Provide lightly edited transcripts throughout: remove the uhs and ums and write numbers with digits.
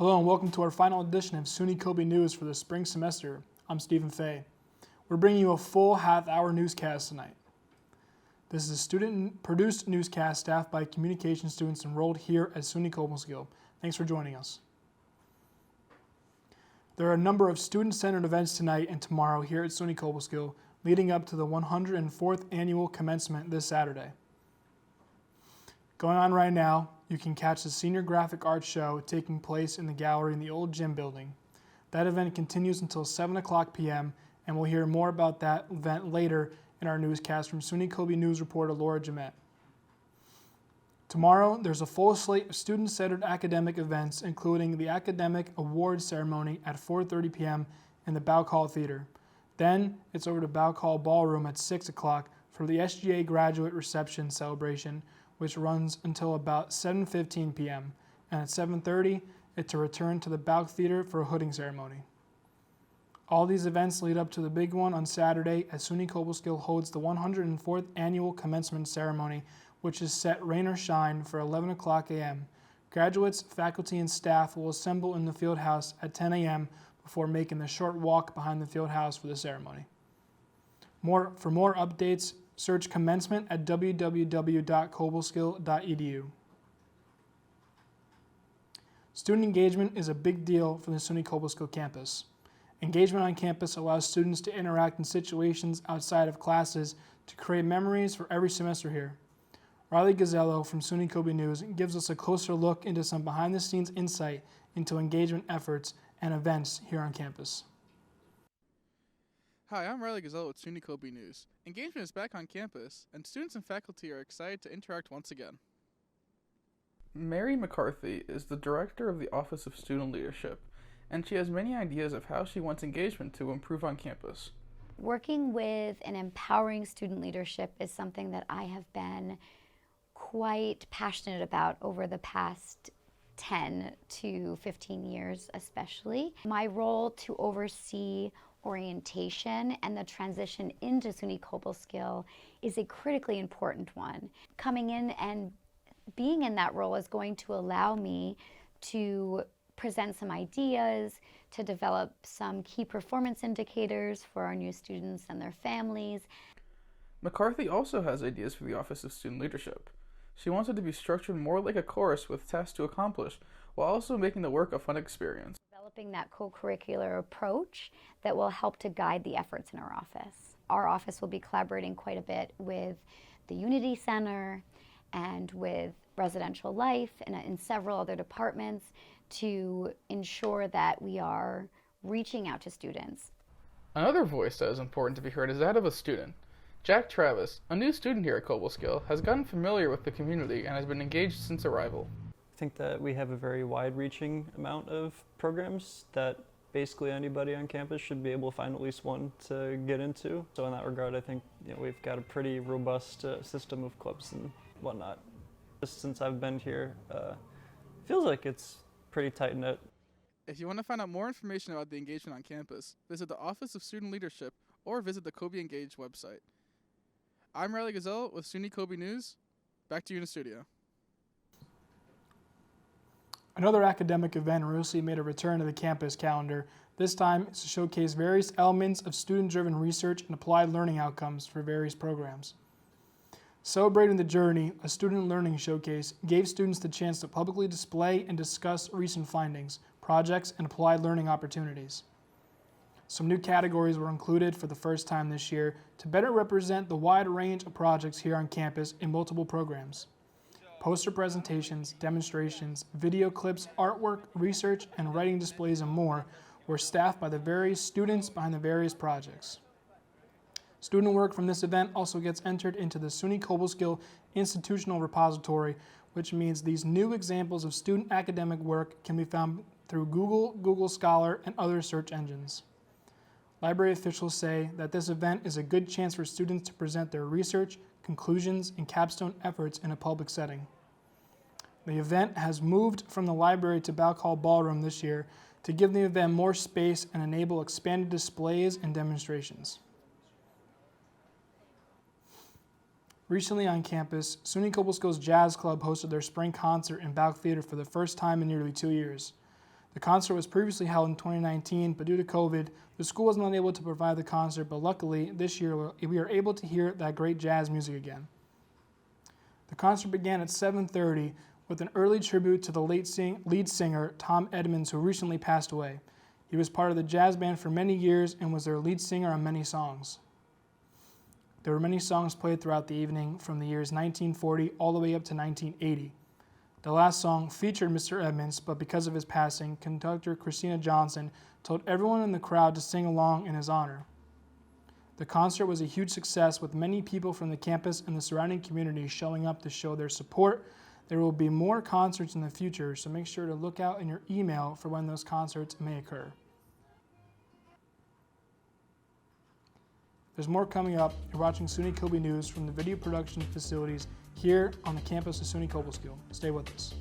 Hello and welcome to our final edition of SUNY Coby News for the spring semester. I'm Stephen Fay. We're bringing you a full half-hour newscast tonight. This is a student-produced newscast staffed by communication students enrolled here at SUNY Cobleskill. Thanks for joining us. There are a number of student-centered events tonight and tomorrow here at SUNY Cobleskill, leading up to the 104th annual commencement this Saturday. Going on right now, you can catch the Senior Graphic Arts Show taking place in the gallery in the old gym building. That event continues until 7 o'clock p.m., and we'll hear more about that event later in our newscast from SUNY Coby News reporter Laura Jamette. Tomorrow, there's a full slate of student-centered academic events, including the Academic Awards Ceremony at 4:30 p.m. in the Bauck Hall Theater. Then, it's over to Bauck Hall Ballroom at 6 o'clock for the SGA Graduate Reception Celebration, which runs until about 7:15 p.m., and at 7:30, it's a return to the Bauck Theater for a hooding ceremony. All these events lead up to the big one on Saturday as SUNY Cobleskill holds the 104th annual commencement ceremony, which is set rain or shine for 11 o'clock a.m. Graduates, faculty, and staff will assemble in the field house at 10 a.m. before making the short walk behind the field house for the ceremony. For more updates, search Commencement at www.cobleskill.edu. Student engagement is a big deal for the SUNY Cobleskill campus. Engagement on campus allows students to interact in situations outside of classes to create memories for every semester here. Riley Gazzello from SUNY Coby News gives us a closer look into some behind-the-scenes insight into engagement efforts and events here on campus. Hi, I'm Riley Gazzello with SUNY Coby News. Engagement is back on campus, and students and faculty are excited to interact once again. Mary McCarthy is the director of the Office of Student Leadership, and she has many ideas of how she wants engagement to improve on campus. Working with and empowering student leadership is something that I have been quite passionate about over the past 10 to 15 years especially. My role to oversee orientation and the transition into SUNY Cobleskill is a critically important one. Coming in and being in that role is going to allow me to present some ideas, to develop some key performance indicators for our new students and their families. McCarthy also has ideas for the Office of Student Leadership. She wants it to be structured more like a course with tasks to accomplish, while also making the work a fun experience. Developing that co-curricular approach that will help to guide the efforts in our office. Our office will be collaborating quite a bit with the Unity Center and with Residential Life and in several other departments to ensure that we are reaching out to students. Another voice that is important to be heard is that of a student. Jack Travis, a new student here at Cobleskill, has gotten familiar with the community and has been engaged since arrival. I think that we have a very wide-reaching amount of programs that basically anybody on campus should be able to find at least one to get into. So in that regard, I think we've got a pretty robust system of clubs and whatnot. Just since I've been here, feels like it's pretty tight-knit. If you want to find out more information about the engagement on campus, visit the Office of Student Leadership or visit the Coby Engage website. I'm Riley Gazzello with SUNY Coby News. Back to you in the studio. Another academic event recently made a return to the campus calendar. This time, it's to showcase various elements of student-driven research and applied learning outcomes for various programs. Celebrating the Journey, a student learning showcase, gave students the chance to publicly display and discuss recent findings, projects, and applied learning opportunities. Some new categories were included for the first time this year to better represent the wide range of projects here on campus in multiple programs. Poster presentations, demonstrations, video clips, artwork, research, and writing displays, and more were staffed by the various students behind the various projects. Student work from this event also gets entered into the SUNY Cobleskill Institutional Repository, which means these new examples of student academic work can be found through Google, Google Scholar, and other search engines. Library officials say that this event is a good chance for students to present their research, conclusions, and capstone efforts in a public setting. The event has moved from the library to Bauck Hall Ballroom this year to give the event more space and enable expanded displays and demonstrations. Recently on campus, SUNY Coblesko's Jazz Club hosted their spring concert in Bauck Theater for the first time in nearly 2 years. The concert was previously held in 2019, but due to COVID, the school was not able to provide the concert, but luckily, this year we are able to hear that great jazz music again. The concert began at 7:30 with an early tribute to the lead singer, Tom Edmonds, who recently passed away. He was part of the jazz band for many years and was their lead singer on many songs. There were many songs played throughout the evening from the years 1940 all the way up to 1980. The last song featured Mr. Edmonds, but because of his passing, conductor Christina Johnson told everyone in the crowd to sing along in his honor. The concert was a huge success with many people from the campus and the surrounding community showing up to show their support. There will be more concerts in the future, so make sure to look out in your email for when those concerts may occur. There's more coming up. You're watching SUNY Coby News from the video production facilities here on the campus of SUNY Cobleskill. Stay with us.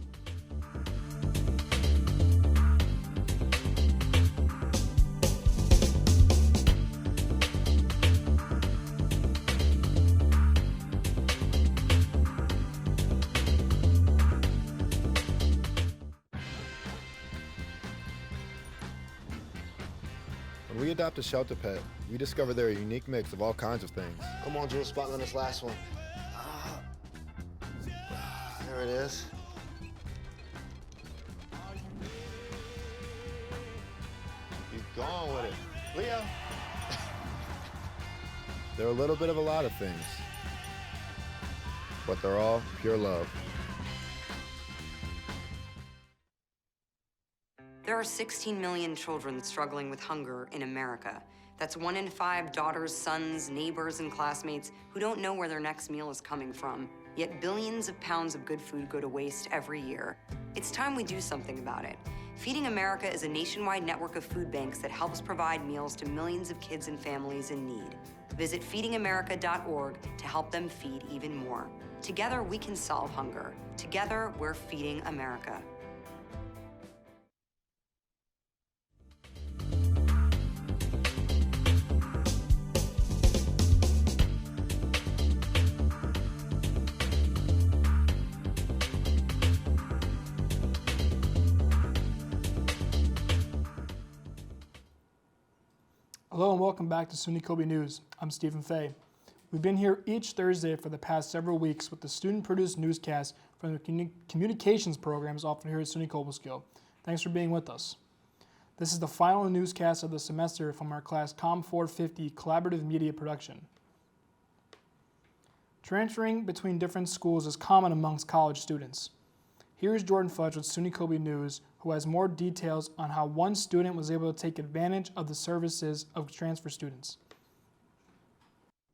When we adopt a shelter pet, we discover they're a unique mix of all kinds of things. Come on, Drew, spot me on this last one. There it is. Keep going with it. Leo. They're a little bit of a lot of things, but they're all pure love. There are 16 million children struggling with hunger in America. That's 1 in 5 daughters, sons, neighbors, and classmates who don't know where their next meal is coming from. Yet billions of pounds of good food go to waste every year. It's time we do something about it. Feeding America is a nationwide network of food banks that helps provide meals to millions of kids and families in need. Visit feedingamerica.org to help them feed even more. Together, we can solve hunger. Together, we're feeding America. Hello and welcome back to SUNY Coby News. I'm Stephen Fay. We've been here each Thursday for the past several weeks with the student-produced newscast from the communications programs offered here at SUNY Cobleskill. Thanks for being with us. This is the final newscast of the semester from our class COM 450 Collaborative Media Production. Transferring between different schools is common amongst college students. Here is Jordan Fudge with SUNY Coby News, who has more details on how one student was able to take advantage of the services of transfer students.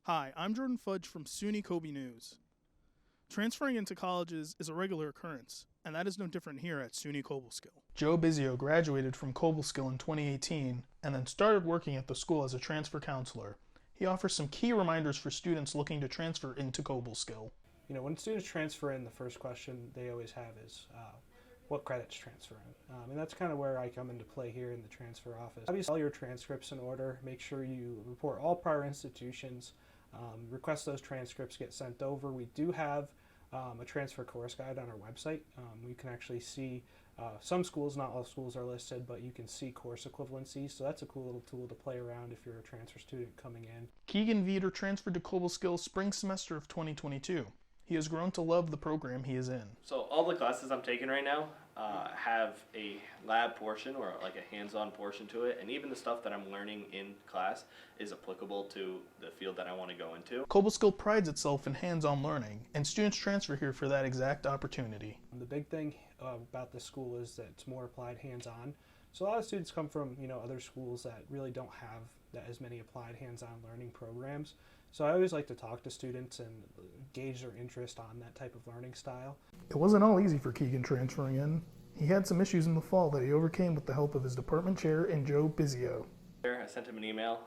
Hi, I'm Jordan Fudge from SUNY Coby News. Transferring into colleges is a regular occurrence, and that is no different here at SUNY Cobleskill. Joe Bizio graduated from Cobleskill in 2018 and then started working at the school as a transfer counselor. He offers some key reminders for students looking to transfer into Cobleskill. You know, when students transfer in, the first question they always have is, what credits transfer in? And that's kind of where I come into play here in the transfer office. Obviously, all your transcripts in order. Make sure you report all prior institutions. Request those transcripts get sent over. We do have a transfer course guide on our website. You can actually see some schools, not all schools are listed, but you can see course equivalencies. So that's a cool little tool to play around if you're a transfer student coming in. Keegan Veeder transferred to Cobleskill spring semester of 2022. He has grown to love the program he is in. So all the classes I'm taking right now have a lab portion or like a hands-on portion to it, and even the stuff that I'm learning in class is applicable to the field that I want to go into. Cobleskill prides itself in hands-on learning, and students transfer here for that exact opportunity. The big thing about this school is that it's more applied hands-on. So a lot of students come from other schools that really don't have as many applied hands-on learning programs. So I always like to talk to students and gauge their interest on that type of learning style. It wasn't all easy for Keegan transferring in. He had some issues in the fall that he overcame with the help of his department chair and Joe Bizio. I sent him an email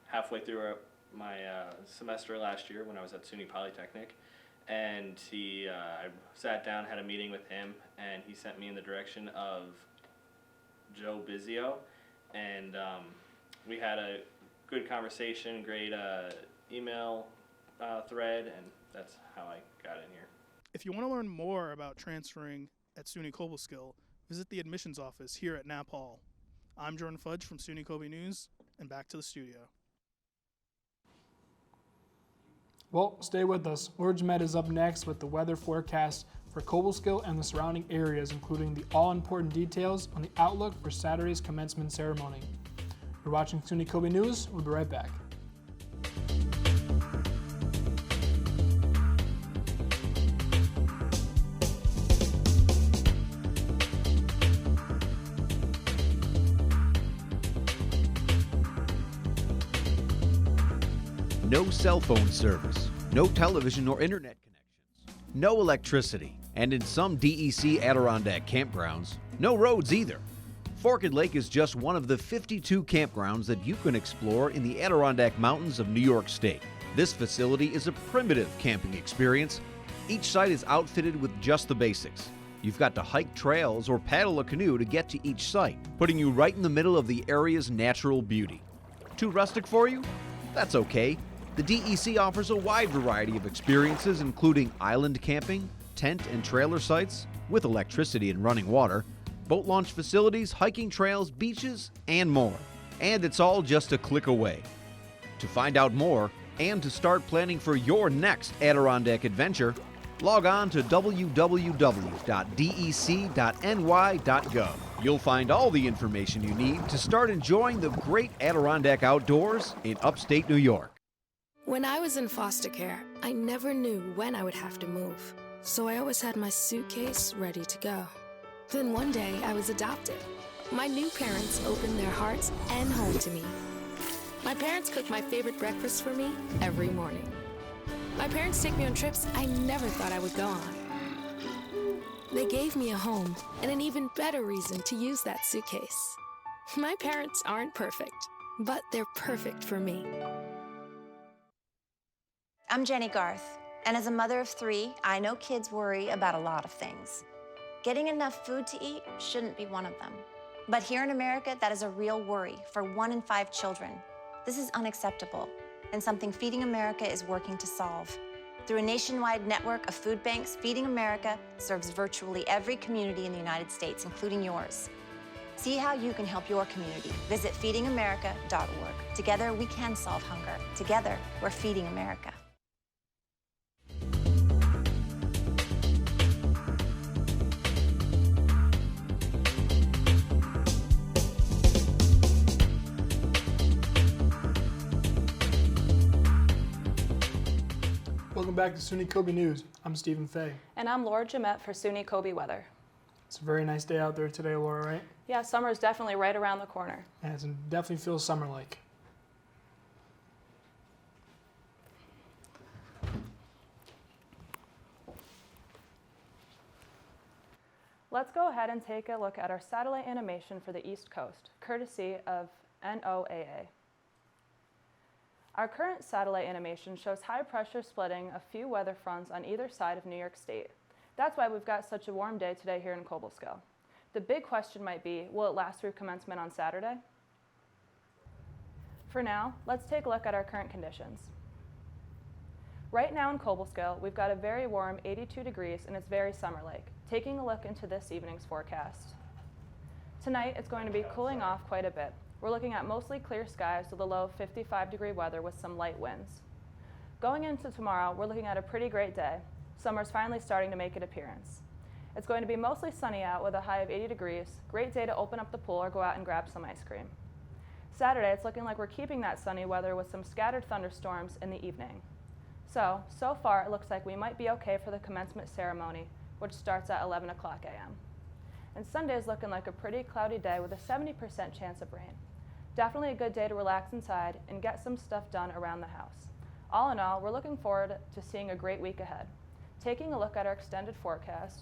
halfway through my semester last year when I was at SUNY Polytechnic, and I sat down, had a meeting with him, and he sent me in the direction of Joe Bizio, and we had a good conversation, great email thread, and that's how I got in here. If you want to learn more about transferring at SUNY Cobleskill, visit the admissions office here at Knapp Hall. I'm Jordan Fudge from SUNY Coby News, and back to the studio. Well, stay with us. Lord Met is up next with the weather forecast for Cobleskill and the surrounding areas, including the all-important details on the outlook for Saturday's commencement ceremony. You're watching SUNY Coby News. We'll be right back. No cell phone service, no television or internet connections, no electricity, and in some DEC Adirondack campgrounds, no roads either. Forked Lake is just one of the 52 campgrounds that you can explore in the Adirondack Mountains of New York State. This facility is a primitive camping experience. Each site is outfitted with just the basics. You've got to hike trails or paddle a canoe to get to each site, putting you right in the middle of the area's natural beauty. Too rustic for you? That's okay. The DEC offers a wide variety of experiences, including island camping, tent and trailer sites with electricity and running water, boat launch facilities, hiking trails, beaches, and more. And it's all just a click away. To find out more and to start planning for your next Adirondack adventure, log on to www.dec.ny.gov. You'll find all the information you need to start enjoying the great Adirondack outdoors in upstate New York. When I was in foster care, I never knew when I would have to move, so I always had my suitcase ready to go. Then one day, I was adopted. My new parents opened their hearts and home to me. My parents cook my favorite breakfast for me every morning. My parents take me on trips I never thought I would go on. They gave me a home and an even better reason to use that suitcase. My parents aren't perfect, but they're perfect for me. I'm Jenny Garth, and as a mother of 3, I know kids worry about a lot of things. Getting enough food to eat shouldn't be one of them. But here in America, that is a real worry for 1 in 5 children. This is unacceptable, and something Feeding America is working to solve. Through a nationwide network of food banks, Feeding America serves virtually every community in the United States, including yours. See how you can help your community. Visit feedingamerica.org. Together, we can solve hunger. Together, we're Feeding America. Welcome back to SUNY Coby News. I'm Stephen Fay. And I'm Laura Jamette for SUNY Coby Weather. It's a very nice day out there today, Laura, right? Yeah, summer is definitely right around the corner. And it definitely feels summer-like. Let's go ahead and take a look at our satellite animation for the East Coast, courtesy of NOAA. Our current satellite animation shows high pressure splitting a few weather fronts on either side of New York State. That's why we've got such a warm day today here in Cobleskill. The big question might be, will it last through commencement on Saturday? For now, let's take a look at our current conditions. Right now in Cobleskill, we've got a very warm 82 degrees and it's very summer-like. Taking a look into this evening's forecast. Tonight, it's going to be cooling off quite a bit. We're looking at mostly clear skies with a low of 55-degree weather with some light winds. Going into tomorrow, we're looking at a pretty great day. Summer's finally starting to make an appearance. It's going to be mostly sunny out with a high of 80 degrees. Great day to open up the pool or go out and grab some ice cream. Saturday, it's looking like we're keeping that sunny weather with some scattered thunderstorms in the evening. So far it looks like we might be okay for the commencement ceremony, which starts at 11 o'clock a.m. And Sunday is looking like a pretty cloudy day with a 70% chance of rain. Definitely a good day to relax inside and get some stuff done around the house. All in all, we're looking forward to seeing a great week ahead. Taking a look at our extended forecast,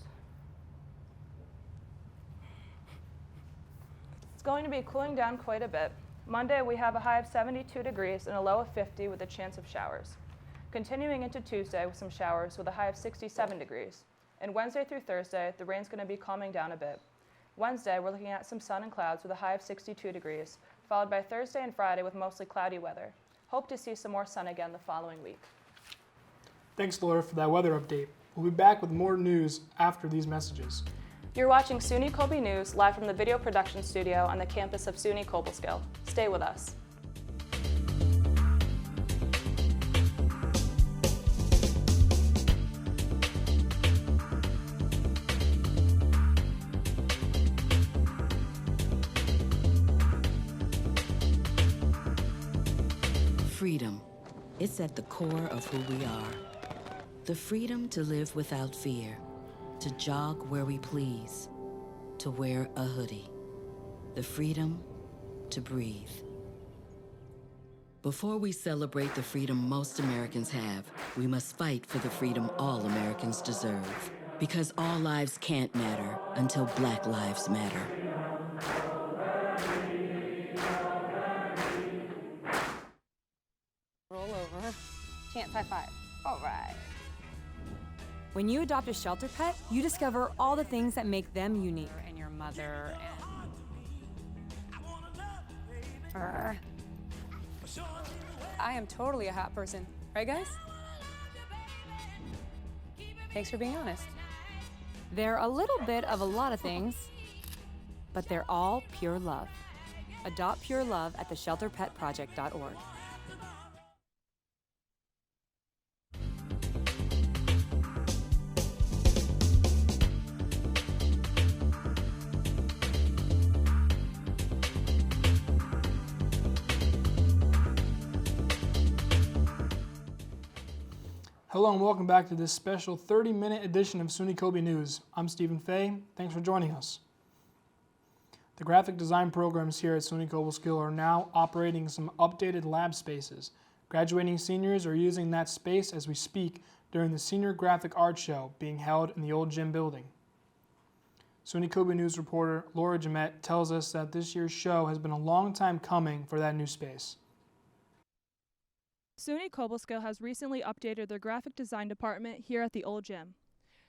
it's going to be cooling down quite a bit. Monday, we have a high of 72 degrees and a low of 50 with a chance of showers. Continuing into Tuesday with some showers with a high of 67 degrees. And Wednesday through Thursday, the rain's going to be calming down a bit. Wednesday, we're looking at some sun and clouds with a high of 62 degrees, followed by Thursday and Friday with mostly cloudy weather. Hope to see some more sun again the following week. Thanks, Laura, for that weather update. We'll be back with more news after these messages. You're watching SUNY Coby News live from the video production studio on the campus of SUNY Cobleskill. Stay with us. Freedom. It's at the core of who we are. The freedom to live without fear, to jog where we please, to wear a hoodie. The freedom to breathe. Before we celebrate the freedom most Americans have, we must fight for the freedom all Americans deserve. Because all lives can't matter until Black lives matter. Roll over. Chance high five. All right. When you adopt a shelter pet, you discover all the things that make them unique. And your mother and... I am totally a hot person. Right, guys? Thanks for being honest. They're a little bit of a lot of things, but they're all pure love. Adopt pure love at theshelterpetproject.org. Hello and welcome back to this special 30-minute edition of SUNY Coby News. I'm Stephen Fay. Thanks for joining us. The graphic design programs here at SUNY Cobleskill are now operating some updated lab spaces. Graduating seniors are using that space as we speak during the Senior Graphic Art Show being held in the old gym building. SUNY Coby News reporter Laura Jamet tells us that this year's show has been a long time coming for that new space. SUNY Cobleskill has recently updated their graphic design department here at the old gym.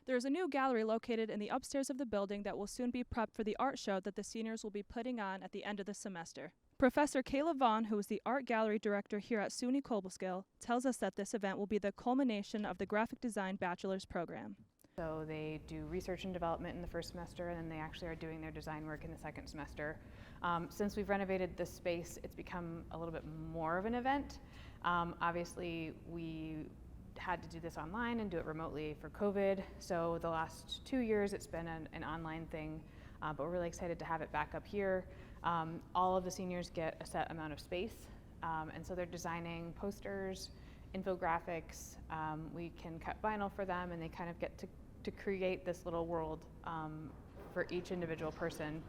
There is a new gallery located in the upstairs of the building that will soon be prepped for the art show that the seniors will be putting on at the end of the semester. Professor Kayla Vaughn, who is the art gallery director here at SUNY Cobleskill, tells us that this event will be the culmination of the graphic design bachelor's program. So they do research and development in the first semester, and then they actually are doing their design work in the second semester. Since we've renovated this space, it's become a little bit more of an event. Obviously, we had to do this online and do it remotely for COVID. So the last 2 years, it's been an online thing, but we're really excited to have it back up here. All of the seniors get a set amount of space, and so they're designing posters, infographics. We can cut vinyl for them, and they kind of get to create this little world for each individual person.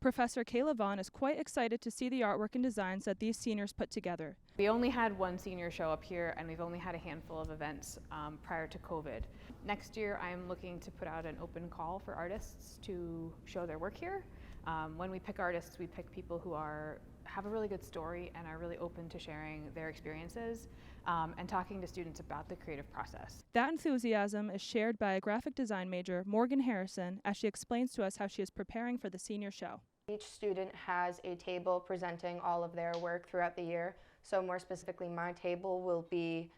Professor Kayla Vaughn is quite excited to see the artwork and designs that these seniors put together. We only had one senior show up here, and we've only had a handful of events prior to COVID. Next year, I'm looking to put out an open call for artists to show their work here. When we pick artists, we pick people who have a really good story and are really open to sharing their experiences and talking to students about the creative process. That enthusiasm is shared by a graphic design major, Morgan Harrison, as she explains to us how she is preparing for the senior show. Each student has a table presenting all of their work throughout the year. So more specifically, my table will be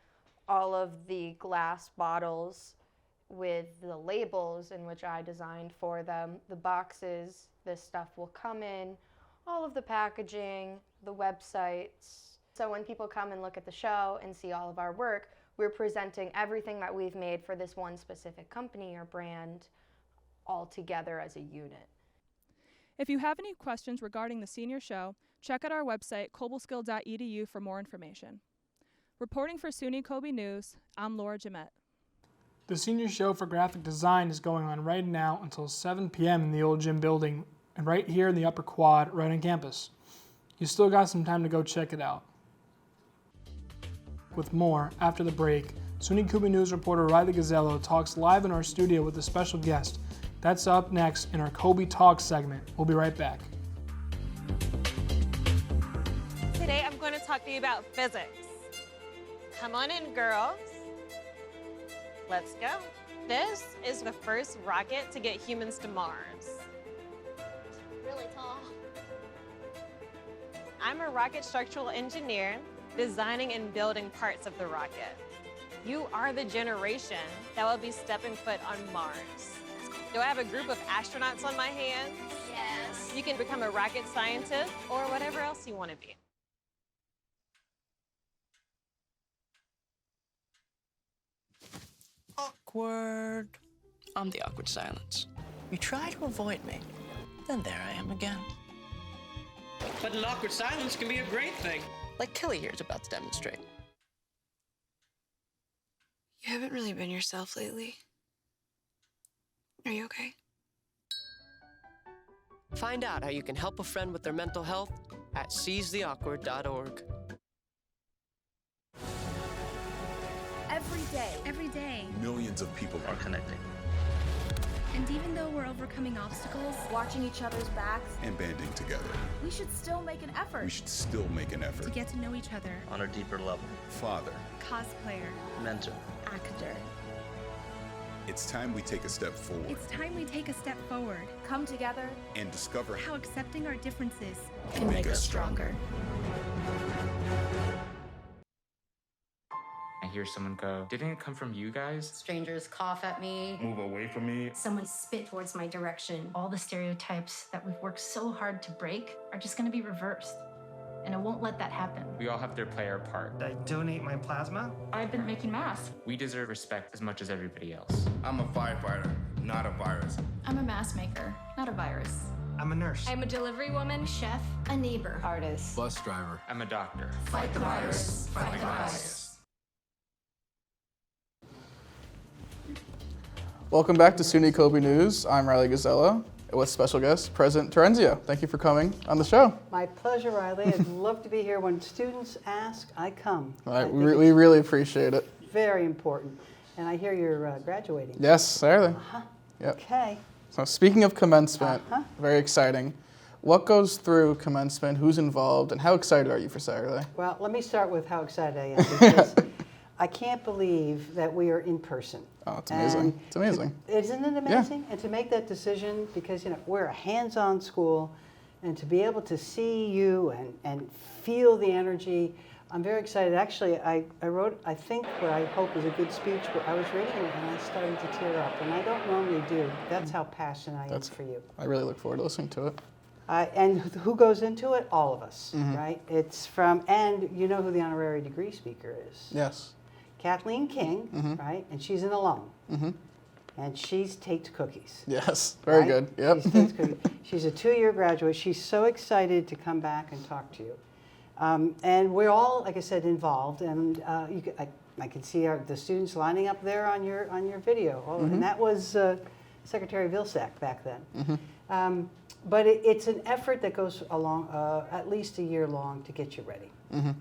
all of the glass bottles with the labels in which I designed for them, the boxes this stuff will come in, all of the packaging, the websites. So when people come and look at the show and see all of our work, we're presenting everything that we've made for this one specific company or brand all together as a unit. If you have any questions regarding the senior show, check out our website, cobleskill.edu, for more information. Reporting for SUNY Coby News, I'm Laura Jamet. The senior show for graphic design is going on right now until 7 p.m. in the old gym building and right here in the upper quad right on campus. You still got some time to go check it out. With more after the break, SUNY Coby News reporter Riley Gazzello talks live in our studio with a special guest. That's up next in our Coby Talk segment. We'll be right back. Today I'm going to talk to you about physics. Come on in, girls. Let's go. This is the first rocket to get humans to Mars. Really tall. I'm a rocket structural engineer, designing and building parts of the rocket. You are the generation that will be stepping foot on Mars. Let's go. Do I have a group of astronauts on my hands? Yes. You can become a rocket scientist or whatever else you want to be. Awkward. I'm the awkward silence. You try to avoid me, then there I am again. But an awkward silence can be a great thing. Like Kelly here is about to demonstrate. You haven't really been yourself lately. Are you okay? Find out how you can help a friend with their mental health at seizetheawkward.org. Every day, Millions of people are connecting and even though we're overcoming obstacles, watching each other's backs, and banding together. we should still make an effort We should still make an effort to get to know each other. On a deeper level. Father, Cosplayer, Mentor. actor. it's time we take a step forward It's time we take a step forward, come together, and discover how accepting our differences can make us stronger. I hear someone go, "Didn't it come from you guys?" Strangers cough at me. Move away from me. Someone spit towards my direction. All the stereotypes that we've worked so hard to break are just going to be reversed. And I won't let that happen. We all have to play our part. I donate my plasma. I've been making masks. We deserve respect as much as everybody else. I'm a firefighter, not a virus. I'm a mask maker, not a virus. I'm a nurse. I'm a delivery woman, chef, a neighbor, artist. Bus driver. I'm a doctor. Fight the virus. Fight the virus. Welcome back to SUNY Coby News. I'm Riley Gazella with special guest President Terenzio. Thank you for coming on the show. My pleasure, Riley. I'd love to be here. When students ask, I come. All right, we really appreciate it. Very important. And I hear you're graduating. Yes, Saturday. Yep. Okay. So speaking of commencement, very exciting. What goes through commencement? Who's involved? And how excited are you for Saturday? Well, let me start with how excited I am because I can't believe that we are in person. Oh, it's amazing. And It's amazing. Isn't it amazing? And to make that decision, because we're a hands-on school, and to be able to see you and feel the energy, I'm very excited. Actually, I wrote, I think what I hope is a good speech, but I was reading it and I started to tear up, and I don't normally do. That's how passionate I am for you. I really look forward to listening to it. And who goes into it? All of us, right? It's from, and you know who the honorary degree speaker is? Yes. Kathleen King, right? And she's an alum. And she's taked cookies. Yes, very good. Yep. She's taked cookies. She's a 2-year graduate. She's so excited to come back and talk to you. And we're all, like I said, involved. And I can see the students lining up there on your video. Oh, and that was Secretary Vilsack back then. But it's an effort that goes along at least a year long to get you ready.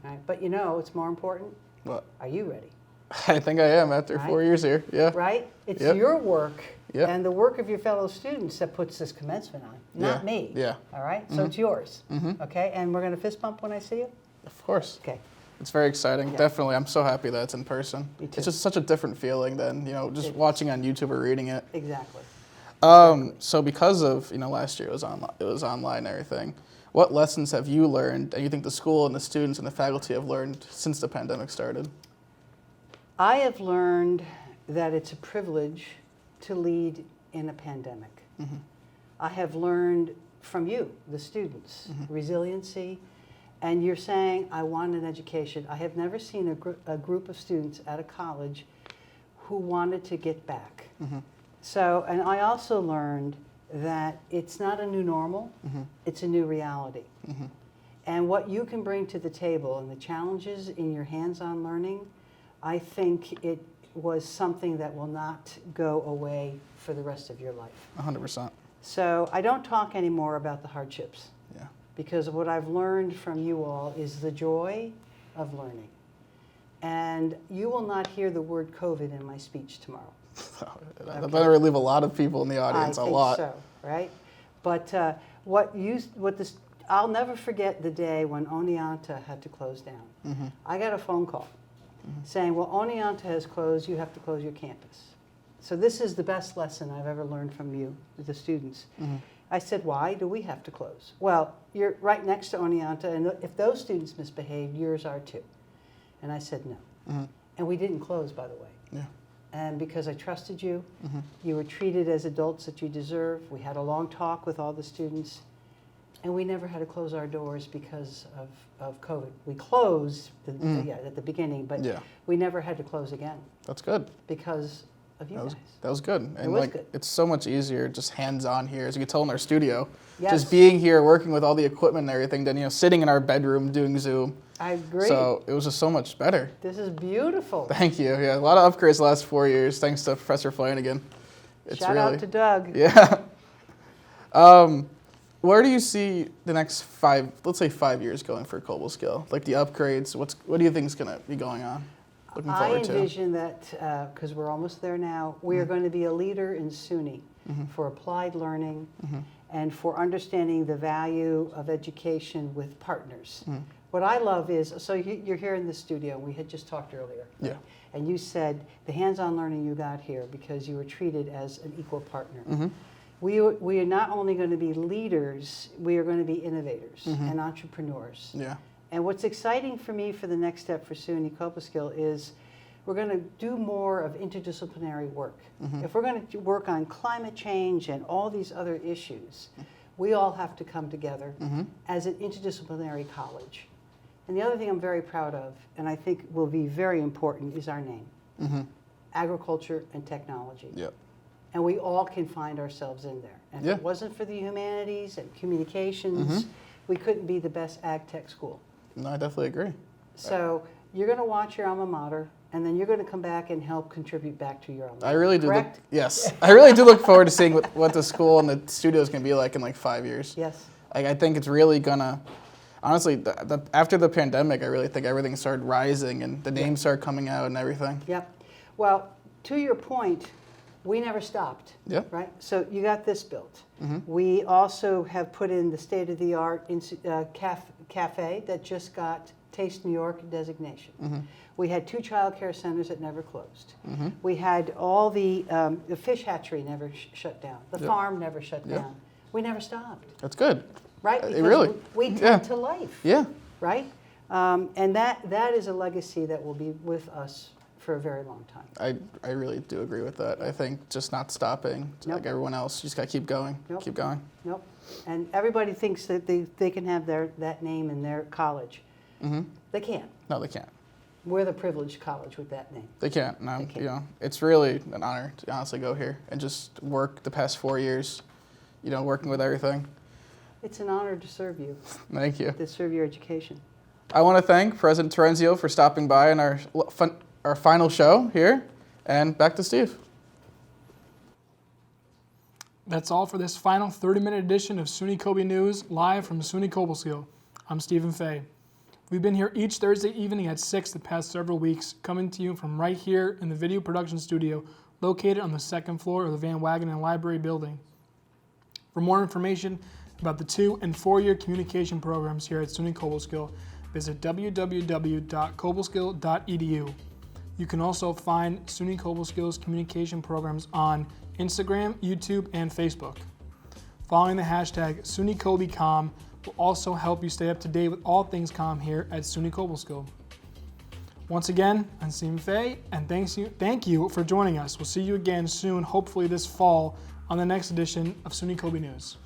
Right? But it's more important. What? Are you ready? I think I am after 4 years here. Yeah. Right? It's your work Yep. and the work of your fellow students that puts this commencement on, not me. Yeah. All right? So it's yours. Okay? And we're going to fist bump when I see you? Of course. Okay. It's very exciting. Definitely. I'm so happy that it's in person. Me too. It's just such a different feeling than, just watching on YouTube or reading it. Exactly. So because of, last year it was online and everything, what lessons have you learned and you think the school and the students and the faculty have learned since the pandemic started? I have learned that it's a privilege to lead in a pandemic. I have learned from you, the students, resiliency, and you're saying, I want an education. I have never seen a group of students at a college who wanted to get back. So, and I also learned that it's not a new normal, it's a new reality. And what you can bring to the table and the challenges in your hands-on learning, I think it was something that will not go away for the rest of your life. 100%. So I don't talk anymore about the hardships. Yeah. Because what I've learned from you all is the joy of learning. And you will not hear the word COVID in my speech tomorrow. I better leave a lot of people in the audience, I a lot. think so, right? But I'll never forget the day when Oneonta had to close down. I got a phone call saying, well, Oneonta has closed, you have to close your campus. So this is the best lesson I've ever learned from you, the students. I said, why do we have to close? Well, you're right next to Oneonta, and if those students misbehave, yours are too. And I said, no. And we didn't close, by the way. Yeah. and because I trusted you. You were treated as adults that you deserve. We had a long talk with all the students, and we never had to close our doors because of COVID. We closed at the beginning, but we never had to close again. That's good. Because of you guys. That was good. And was good. It's so much easier just hands-on here, as you can tell in our studio. Yes. Just being here, working with all the equipment and everything, than sitting in our bedroom doing Zoom. I agree. So it was just so much better. This is beautiful. Thank you. Yeah, a lot of upgrades the last 4 years, thanks to Professor Flanagan. Shout out to Doug. Yeah. Where do you see the next 5 years going for Cobleskill? Like the upgrades, what do you think is going to be going on? Looking forward to. I envision that, because we're almost there now, we are going to be a leader in SUNY for applied learning and for understanding the value of education with partners. What I love is, so you're here in the studio, we had just talked earlier. Yeah. And you said the hands-on learning you got here because you were treated as an equal partner. We are not only going to be leaders, we are going to be innovators and entrepreneurs. Yeah. And what's exciting for me for the next step for SUNY Cobleskill is we're going to do more of interdisciplinary work. If we're going to work on climate change and all these other issues, we all have to come together as an interdisciplinary college. And the other thing I'm very proud of, and I think will be very important, is our name. Agriculture and technology. Yep. And we all can find ourselves in there. And if it wasn't for the humanities and communications, we couldn't be the best ag tech school. No, I definitely agree. So you're going to watch your alma mater, and then you're going to come back and help contribute back to your alma mater. I really do. Correct? Yes. I really do look forward to seeing what the school and the studio is going to be like in like 5 years. Yes. I think it's really going to, honestly, after the pandemic, I really think everything started rising and the names started coming out and everything. Yep. Well, to your point, we never stopped. Yeah. Right? So you got this built. We also have put in the state-of-the-art cafe that just got Taste New York designation. We had 2 child care centers that never closed. We had all the fish hatchery never shut down. The farm never shut down. We never stopped. That's good. Right? Because really. we tend to life. Yeah. Right? And that is a legacy that will be with us for a very long time. I really do agree with that. I think just not stopping, like everyone else, you just got to keep going, keep going. Nope. And everybody thinks that they can have that name in their college. They can't. No, they can't. We're the privileged college with that name. They can't. No, it's really an honor to honestly go here and just work the past 4 years, working with everything. It's an honor to serve you. Thank you. To serve your education. I want to thank President Terenzio for stopping by in our final show here, and back to Steve. That's all for this final 30-minute edition of SUNY Coby News, live from SUNY Cobleskill. I'm Stephen Fay. We've been here each Thursday evening at 6 the past several weeks, coming to you from right here in the video production studio, located on the 2nd floor of the Van Wagenen Library building. For more information about the 2- and 4-year communication programs here at SUNY Cobleskill, visit www.cobleskill.edu. You can also find SUNY Cobleskill's communication programs on Instagram, YouTube, and Facebook. Following the hashtag sunycobycomm will also help you stay up to date with all things comm here at SUNY Cobleskill. Once again, I'm Stephen Fay, and thank you for joining us. We'll see you again soon, hopefully this fall, on the next edition of SUNY Coby News.